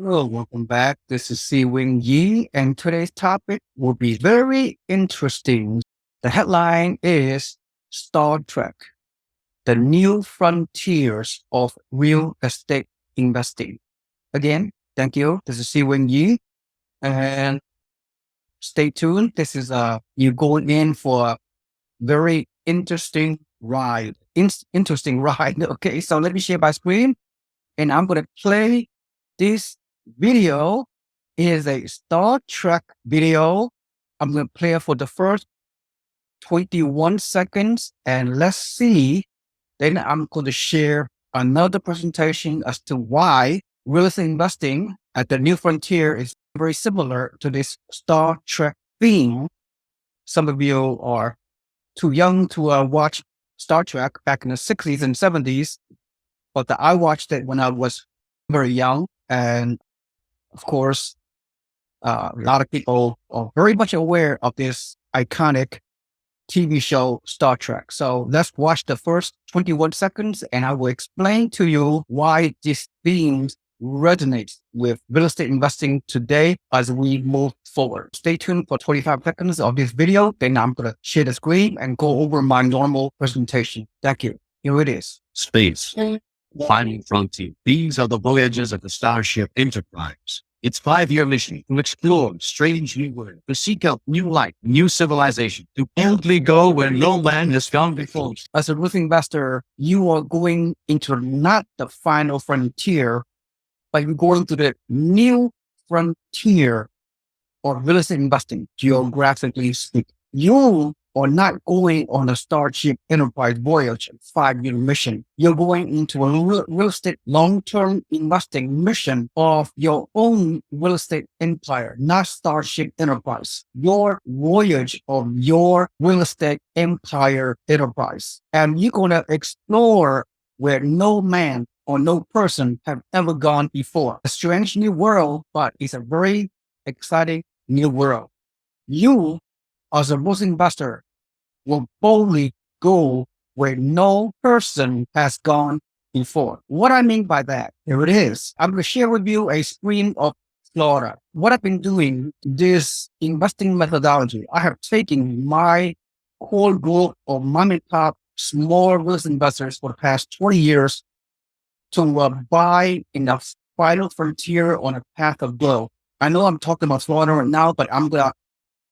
Hello, welcome back. This is Seewing Yi, and today's topic will be very interesting. The headline is Star Trek, the new frontiers of real estate investing. Again, thank you. This is Seewing Yi, and stay tuned. This is you going in for a very interesting ride. Interesting ride. Okay, so let me share my screen, and I'm going to play this video. Is a Star Trek video. I'm going to play it for the first 21 seconds and let's see. Then I'm going to share another presentation as to why real estate investing at the new frontier is very similar to this Star Trek theme. Some of you are too young to watch Star Trek back in the 60s and 70s, but I watched it when I was very young. And of course, a lot of people are very much aware of this iconic TV show, Star Trek. So let's watch the first 21 seconds and I will explain to you why this theme resonates with real estate investing today as we move forward. Stay tuned for 25 seconds of this video. Then I'm going to share the screen and go over my normal presentation. Thank you. Here it is. Space. Finding frontier. These are the voyages of the Starship Enterprise. Its 5-year mission to explore strange new worlds, to seek out new light, new civilization, to boldly go where no man has gone before. As a real estate investor, you are going into not the final frontier, but you're going to the new frontier of real estate investing, geographically speaking. You are not going on a Starship Enterprise voyage, 5-year mission. You're going into a real estate long-term investing mission of your own real estate empire, not Starship Enterprise. Your voyage of your real estate empire enterprise. And you're going to explore where no man or no person have ever gone before. A strange new world, but it's a very exciting new world. You, as a real estate investor, will boldly go where no person has gone before. What I mean by that, here it is. I'm going to share with you a screen of Florida. What I've been doing, this investing methodology, I have taken my core group of mom and pop small real estate investors for the past 20 years to buy in the final frontier on a path of growth. I know I'm talking about Florida right now, but I'm going to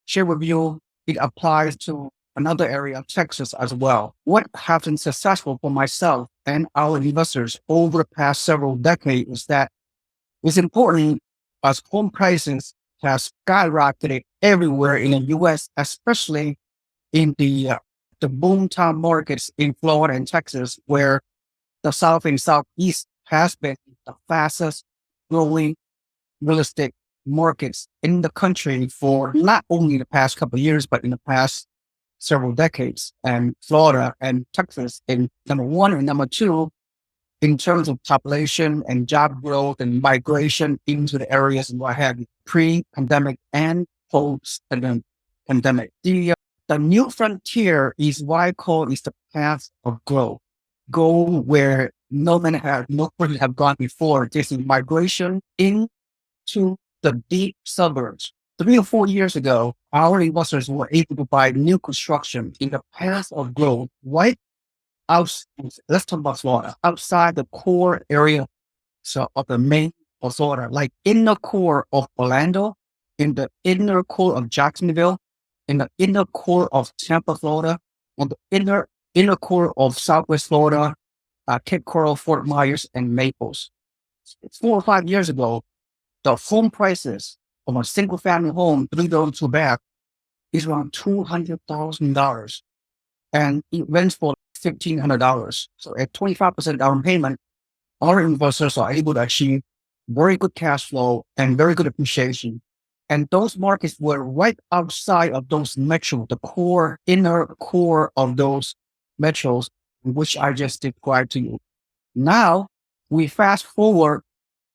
share with you, it applies to another area of Texas as well. What has been successful for myself and our investors over the past several decades is that it's important as home prices have skyrocketed everywhere in the U.S., especially in the boomtown markets in Florida and Texas, where the South and Southeast has been the fastest growing real estate markets in the country for not only the past couple of years, but in the past several decades. And Florida and Texas in number one and number two in terms of population and job growth and migration into the areas and what have you, pre-pandemic and post-pandemic. The new frontier is what I call is the path of growth. Go where no person have gone before. This is migration into the deep suburbs. 3 or 4 years ago, our investors were able to buy new construction in the path of growth right outside, let's talk about Florida, outside the core area of the main of Florida, like in the core of Orlando, in the inner core of Jacksonville, in the inner core of Tampa, Florida, on the inner core of Southwest Florida, Cape Coral, Fort Myers, and Naples. 4 or 5 years ago, the home prices of a single family home, 3-bedroom, 2-bath, is around $200,000. And it rents for $1,500. So at 25% down payment, our investors are able to achieve very good cash flow and very good appreciation. And those markets were right outside of those metros, the inner core of those metros, which I just described to you. Now, we fast forward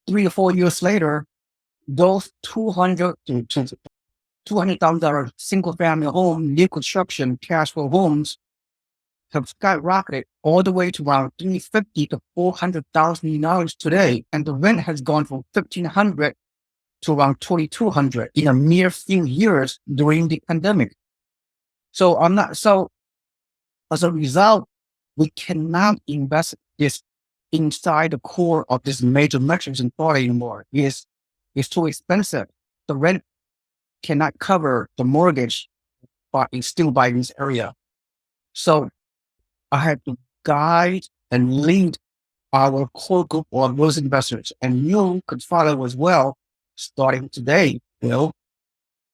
3 or 4 years later, those $200,000 single family home, new construction, cash flow homes have skyrocketed all the way to around $350,000 to $400,000 today. And the rent has gone from $1,500 to around $2,200 in a mere few years during the pandemic. So as a result, we cannot invest this inside the core of this major metros in Florida anymore. It's too expensive. The rent cannot cover the mortgage, but it's still by this area. So I had to guide and lead our core group of those investors, and you could follow as well. Starting today,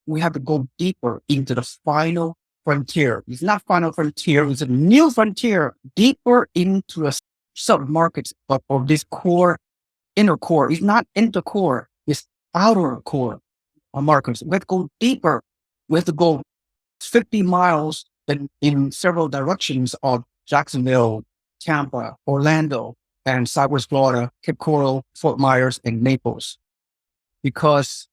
we have to go deeper into the final frontier. It's not final frontier; it's a new frontier, deeper into the sub markets of this core, inner core. It's not inner core; it's outer core markets. We have to go deeper. We have to go 50 miles in several directions of Jacksonville, Tampa, Orlando, and Southwest Florida, Cape Coral, Fort Myers, and Naples. Because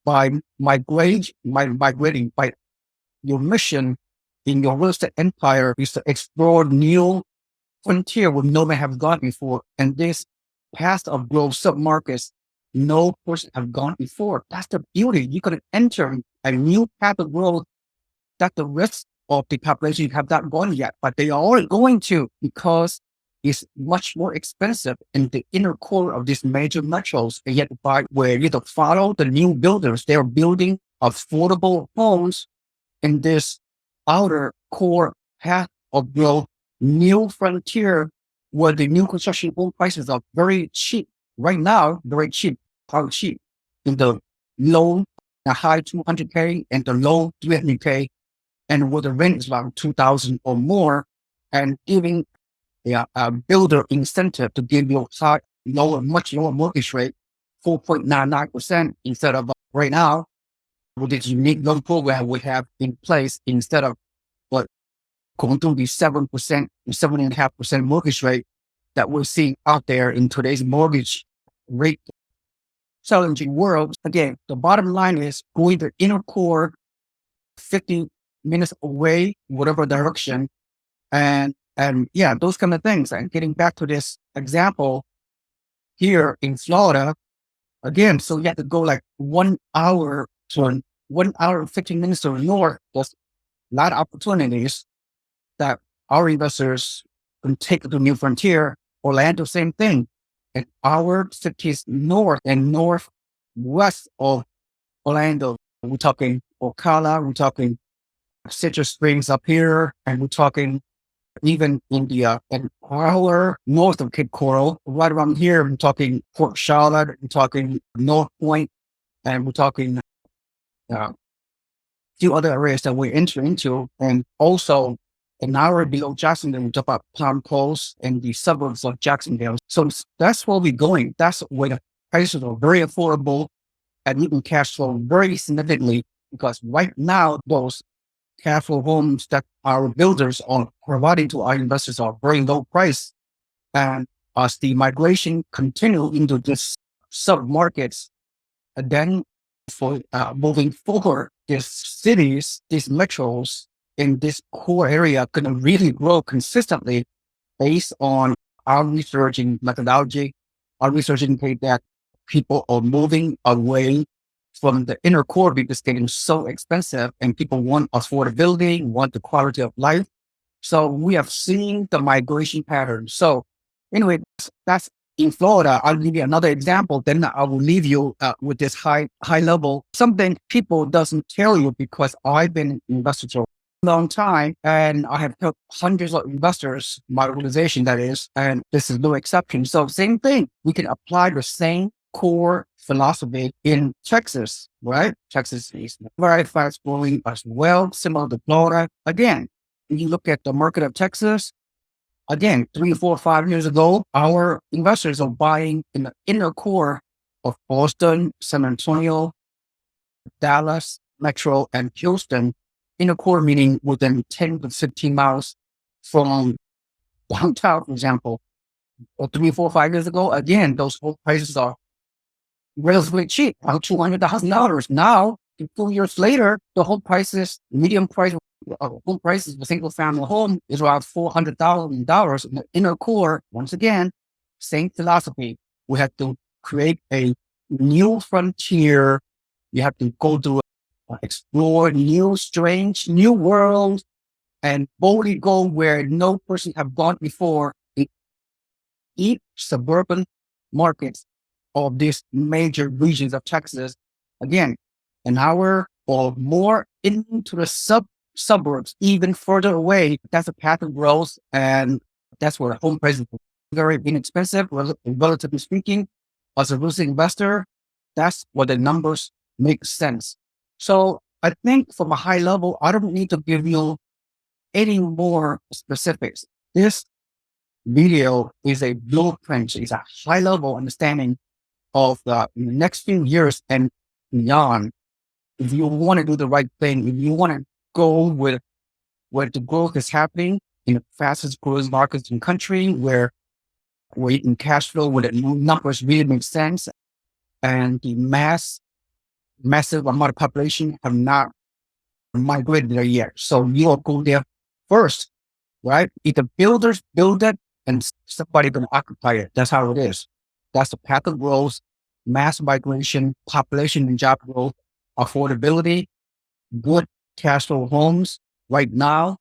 by migrating, by your mission in your real estate empire is to explore new frontier where no man have gone before. And this path of growth submarkets, no person have gone before. That's the beauty. You could enter a new path of growth that the rest of the population have not gone yet, but they are going to, because it's much more expensive in the inner core of these major metros. And yet, by where you follow the new builders, they're building affordable homes in this outer core path of growth, new frontier, where the new construction home prices are very cheap. Right now, very cheap. How cheap? In the high 200K and the low 300K, and where the rent is around 2,000 or more, and giving a builder incentive to give you much lower mortgage rate, 4.99% instead of right now with this unique loan program we have in place, instead of going through the 7%, 7.5% mortgage rate that we're seeing out there in today's mortgage rate challenging world. Again, the bottom line is going to inner core 50 minutes away, whatever direction. And yeah, those kind of things. And getting back to this example here in Florida, again, so you have to go like 1 hour to 1 hour and 15 minutes to the north. There's a lot of opportunities that our investors can take to the new frontier. Orlando, same thing. An hour cities north and northwest of Orlando. We're talking Ocala, we're talking Citrus Springs up here, and we're talking even India, an hour north of Cape Coral, right around here. We're talking Port Charlotte, we're talking North Point, and we're talking a few other areas that we're entering into. And also an hour below Jacksonville, we talk about Palm Coast and the suburbs of Jacksonville. So that's where we're going. That's where the prices are very affordable and you can cash flow very significantly, because right now those cash flow homes that our builders are providing to our investors are very low price. And as the migration continue into this sub markets, and then for moving forward, these cities, these metros in this core area can really grow consistently based on our researching methodology. Our research indicate that people are moving away from the inner core because it's getting so expensive and people want affordability, want the quality of life. So we have seen the migration pattern. So anyway, that's in Florida. I'll give you another example. Then I will leave you with this high level, something people doesn't tell you, because I've been an investor for a long time and I have helped hundreds of investors, my organization that is, and this is no exception. So same thing, we can apply the same core philosophy in Texas, right? Texas is very fast growing as well, similar to Florida. Again, when you look at the market of Texas, again, 3, 4, 5 years ago, our investors are buying in the inner core of Boston, San Antonio, Dallas, Metro, and Houston. Inner core meaning within 10 to 15 miles from downtown, for example. Or 3, 4, 5 years ago, again, those home prices are relatively cheap, about $200,000. Now, 2 years later, the home prices, medium price home prices of a single family home is around $400,000 in the inner core. Once again, same philosophy. We have to create a new frontier. You have to go to explore new, strange, new world and boldly go where no person have gone before in each suburban markets of these major regions of Texas. Again, an hour or more into the suburbs, even further away. That's a path of growth, and that's where home prices are very inexpensive, relatively speaking. As a real estate investor, that's where the numbers make sense. So I think from a high level, I don't need to give you any more specifics. This video is a blueprint, it's a high level understanding of the next few years and beyond. If you want to do the right thing, if you want to go with where the growth is happening in the fastest growing markets in the country, where you can cash flow, where the numbers really make sense, and the massive amount of population have not migrated there yet. So you will go there first, right? If the builders build it and somebody going to occupy it, that's how it is. That's the path of growth, mass migration, population and job growth, affordability, good cash flow homes right now.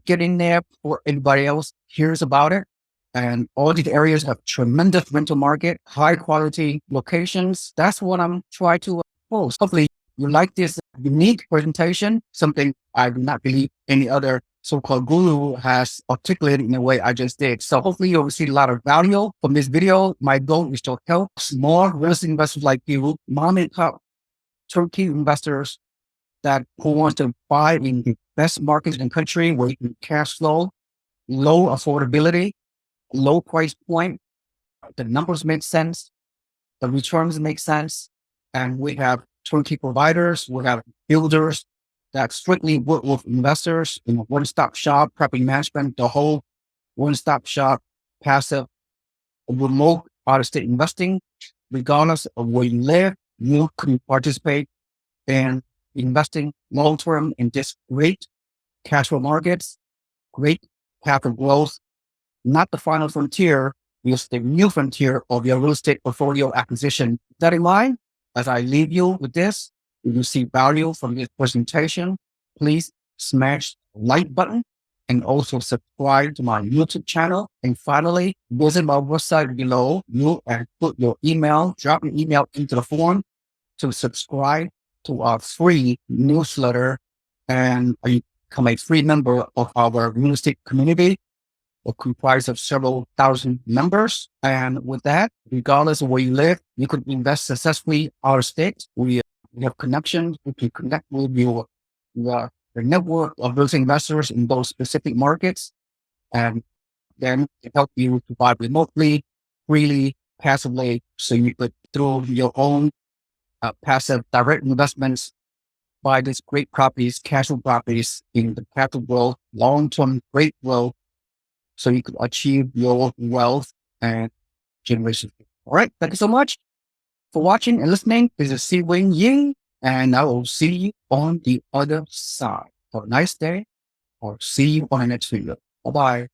Get in there before anybody else hears about it. And all these areas have tremendous rental market, high quality locations. That's what I'm trying to post. Hopefully you like this unique presentation, something I do not believe any other so-called guru has articulated in the way I just did. So hopefully you'll receive a lot of value from this video. My goal is to help small real estate investors like you, mom and pop turnkey investors who want to buy in the best markets in the country where you can cash flow, low affordability, low price point. The numbers make sense. The returns make sense. And we have turnkey providers. We have builders that strictly work with investors in a one-stop shop, property management, the whole one-stop shop, passive, remote out-of-state investing. Regardless of where you live, you can participate in investing long-term in this great cash flow markets, great path of growth, not the final frontier, because the new frontier of your real estate portfolio acquisition. With that in mind, as I leave you with this, if you see value from this presentation, please smash the like button and also subscribe to my YouTube channel. And finally, visit my website below and put your email, drop your email into the form to subscribe to our free newsletter and become a free member of our real estate community. It comprised of several thousand members. And with that, regardless of where you live, you could invest successfully out of state. We have connections. We can connect with you, the network of those investors in those specific markets, and then help you to buy remotely, freely, passively. So you could, through your own passive direct investments, buy these great properties, casual properties in the capital growth, long-term great growth, so you could achieve your wealth and generation. All right. Thank you so much for watching and listening. This is Seewing Ying, and I will see you on the other side. Have a nice day, or see you on the next video. Bye-bye.